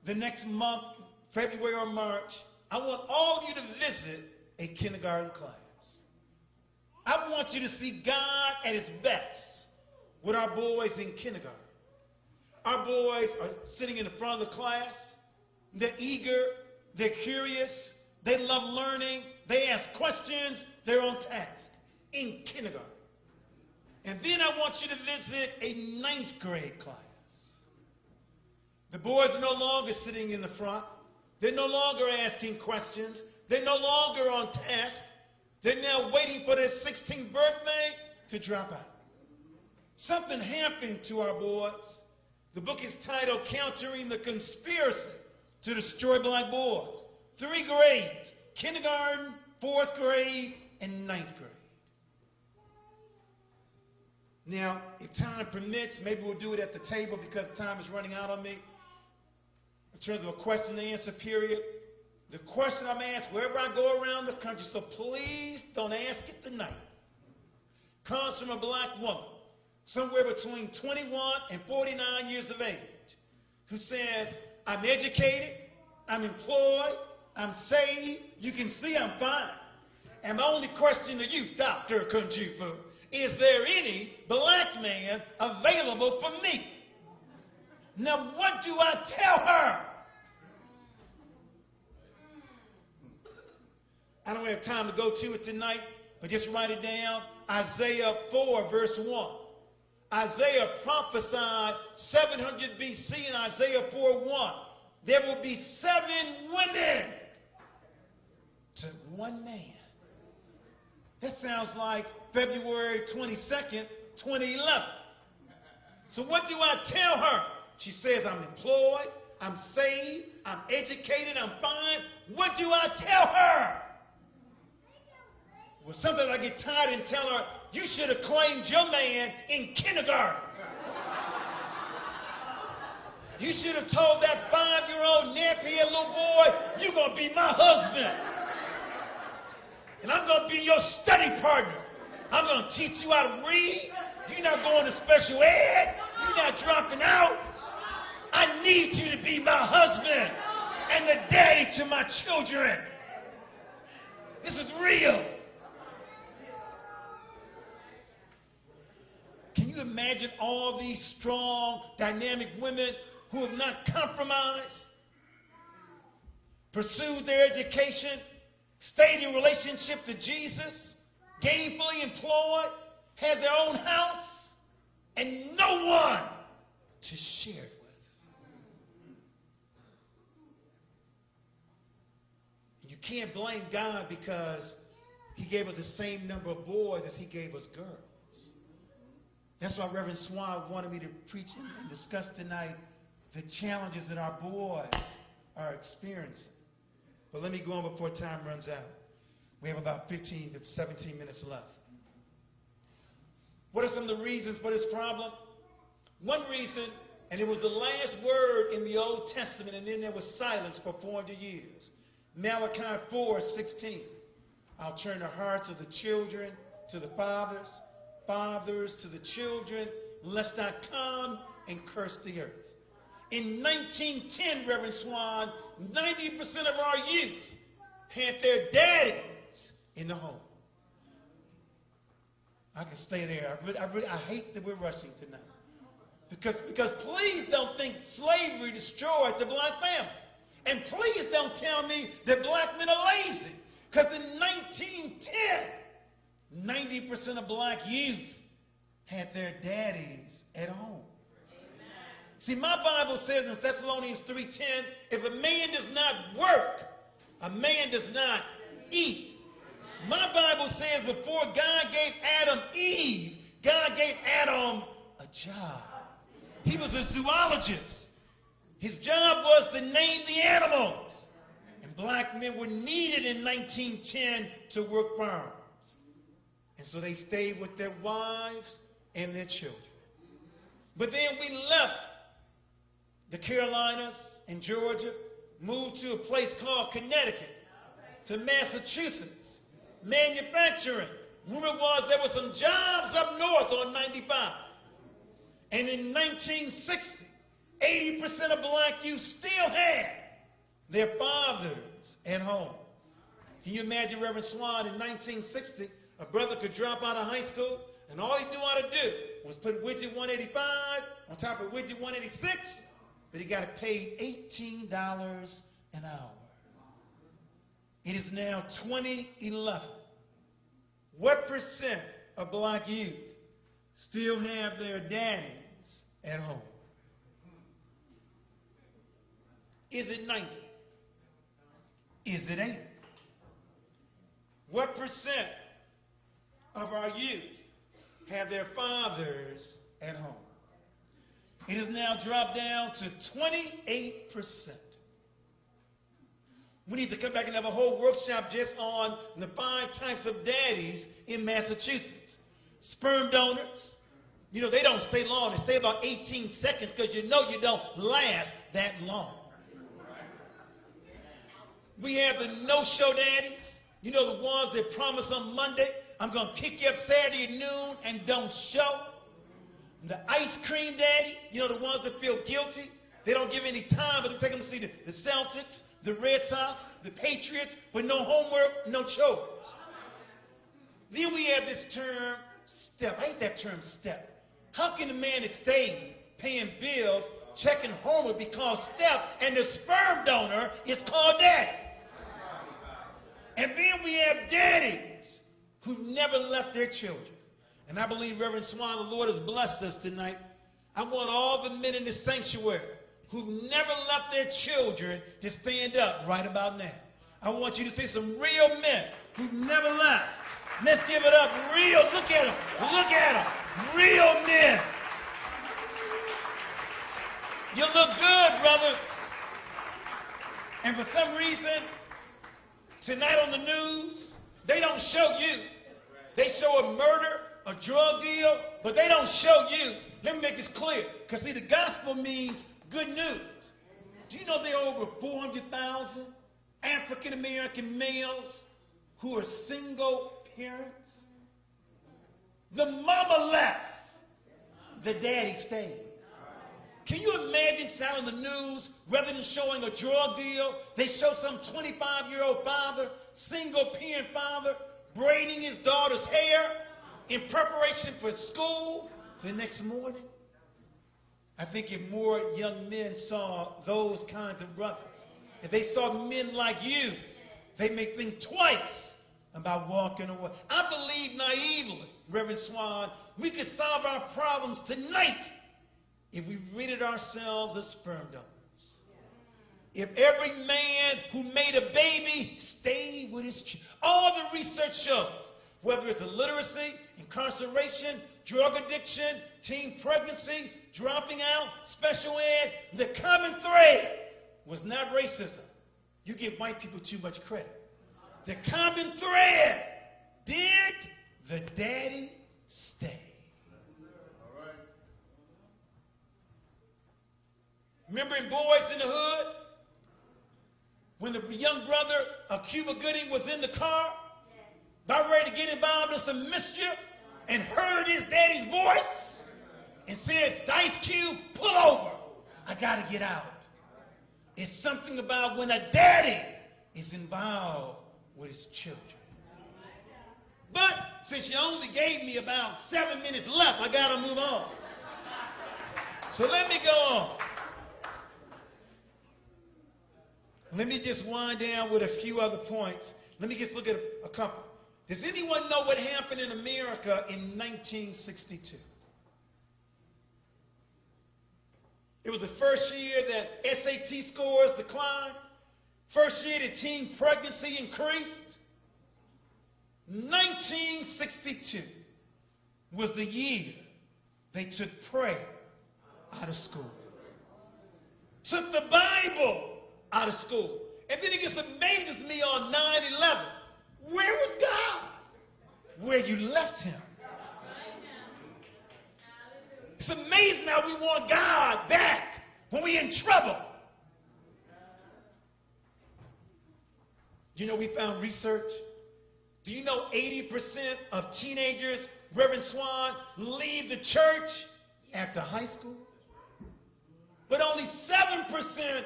the next month, February or March, I want all of you to visit a kindergarten class. I want you to see God at his best with our boys in kindergarten. Our boys are sitting in the front of the class. They're eager. They're curious. They love learning. They ask questions. They're on task in kindergarten. And then I want you to visit a 9th grade class. The boys are no longer sitting in the front. They're no longer asking questions. They're no longer on task. They're now waiting for their 16th birthday to drop out. Something happened to our boys. The book is titled Countering the Conspiracy to Destroy Black Boys. 3 grades, kindergarten, 4th grade, and 9th grade. Now, if time permits, maybe we'll do it at the table because time is running out on me. In terms of a question and answer period, the question I'm asked wherever I go around the country, so please don't ask it tonight, comes from a black woman, somewhere between 21 and 49 years of age, who says, I'm educated, I'm employed, I'm saved, you can see I'm fine. And my only question to you, Dr. Kunjufu, is there any black man available for me? Now, what do I tell her? I don't have time to go to it tonight, but just write it down. Isaiah 4, verse 1. Isaiah prophesied 700 BC in Isaiah 4:1. There will be 7 women to 1 man. That sounds like February 22nd, 2011. So what do I tell her? She says, I'm employed, I'm saved, I'm educated, I'm fine. What do I tell her? Well, sometimes I get tired and tell her, you should have claimed your man in kindergarten. You should have told that 5-year-old nappy-headed little boy, you're going to be my husband. And I'm going to be your study partner. I'm going to teach you how to read. You're not going to special ed. You're not dropping out. I need you to be my husband and the daddy to my children. This is real. Can you imagine all these strong, dynamic women who have not compromised, pursued their education, stayed in relationship to Jesus, gainfully employed, had their own house, and no one to share it with? You can't blame God because he gave us the same number of boys as he gave us girls. That's why Reverend Swan wanted me to preach and discuss tonight the challenges that our boys are experiencing. But let me go on before time runs out. We have about 15 to 17 minutes left. What are some of the reasons for this problem? One reason, and it was the last word in the Old Testament, and then there was silence for 400 years. Malachi 4:16. I'll turn the hearts of the children to the fathers, fathers to the children, lest I come and curse the earth. In 1910, Reverend Swan, 90% of our youth had their daddies in the home. I can stay there. I hate that we're rushing tonight. Because please don't think slavery destroyed the black family. And please don't tell me that black men are lazy. Because in 1910, 90% of black youth had their daddies at home. See, my Bible says in Thessalonians 3:10, if a man does not work, a man does not eat. My Bible says before God gave Adam Eve, God gave Adam a job. He was a zoologist. His job was to name the animals. And black men were needed in 1910 to work farms. And so they stayed with their wives and their children. But then we left the Carolinas and Georgia, moved to a place called Connecticut, to Massachusetts, manufacturing. Rumor was there were some jobs up north on 95. And in 1960, 80% of black youth still have their fathers at home. Can you imagine Reverend Swan in 1960, a brother could drop out of high school, and all he knew how to do was put widget 185 on top of widget 186, but he got paid $18 an hour. It is now 2011. What percent of black youth still have their daddies at home? Is it 90? Is it 80? What percent of our youth have their fathers at home? It has now dropped down to 28%. We need to come back and have a whole workshop just on the 5 types of daddies in Massachusetts. Sperm donors. You know, they don't stay long. They stay about 18 seconds because you know you don't last that long. We have the no-show daddies. You know, the ones that promise on Monday, I'm going to pick you up Saturday at noon and don't show. The ice cream daddy, you know, the ones that feel guilty. They don't give any time, but they take them to see the Celtics, the Red Sox, the Patriots, but no homework, no chores. Then we have this term, step. I hate that term, step. How can the man that stayed paying bills, checking homework be called step, and the sperm donor is called daddy? And then we have daddies who never left their children. And I believe, Reverend Swan, the Lord has blessed us tonight. I want all the men in this sanctuary who never left their children to stand up right about now. I want you to see some real men who never left. Let's give it up. Real. Look at them. Look at them. Real men. You look good, brothers. And for some reason, tonight on the news, they don't show you. They show a murder, a drug deal, but they don't show you. Let me make this clear, because see, the gospel means good news. Do you know there are over 400,000 African-American males who are single parents? The mama left, the daddy stayed. Can you imagine that on the news, rather than showing a drug deal, they show some 25-year-old father, single parent father, braiding his daughter's hair in preparation for school the next morning? I think if more young men saw those kinds of brothers, if they saw men like you, they may think twice about walking away. I believe naively, Reverend Swan, we could solve our problems tonight if we rated ourselves as sperm donors. If every man who made a baby stayed with his children. All the research shows, whether it's illiteracy, incarceration, drug addiction, teen pregnancy, dropping out, special ed, the common thread was not racism. You give white people too much credit. The common thread, did the daddy stay? All right. Remember in Boys in the Hood? When the young brother of Cuba Gooding was in the car, about ready to get involved in some mischief, and heard his daddy's voice, and said, Ice Cube, pull over. I got to get out. It's something about when a daddy is involved with his children. But since you only gave me about 7 minutes left, I got to move on. So let me go on. Let me just wind down with a few other points. Let me just look at a couple. Does anyone know what happened in America in 1962? It was the first year that SAT scores declined. First year that teen pregnancy increased. 1962 was the year they took prayer out of school. Took the Bible out of school. And then it just amazes me on 9/11. Where was God? Where you left him. It's amazing how we want God back when we're in trouble. You know, we found research. Do you know 80% of teenagers, Reverend Swan, leave the church after high school? but only 7%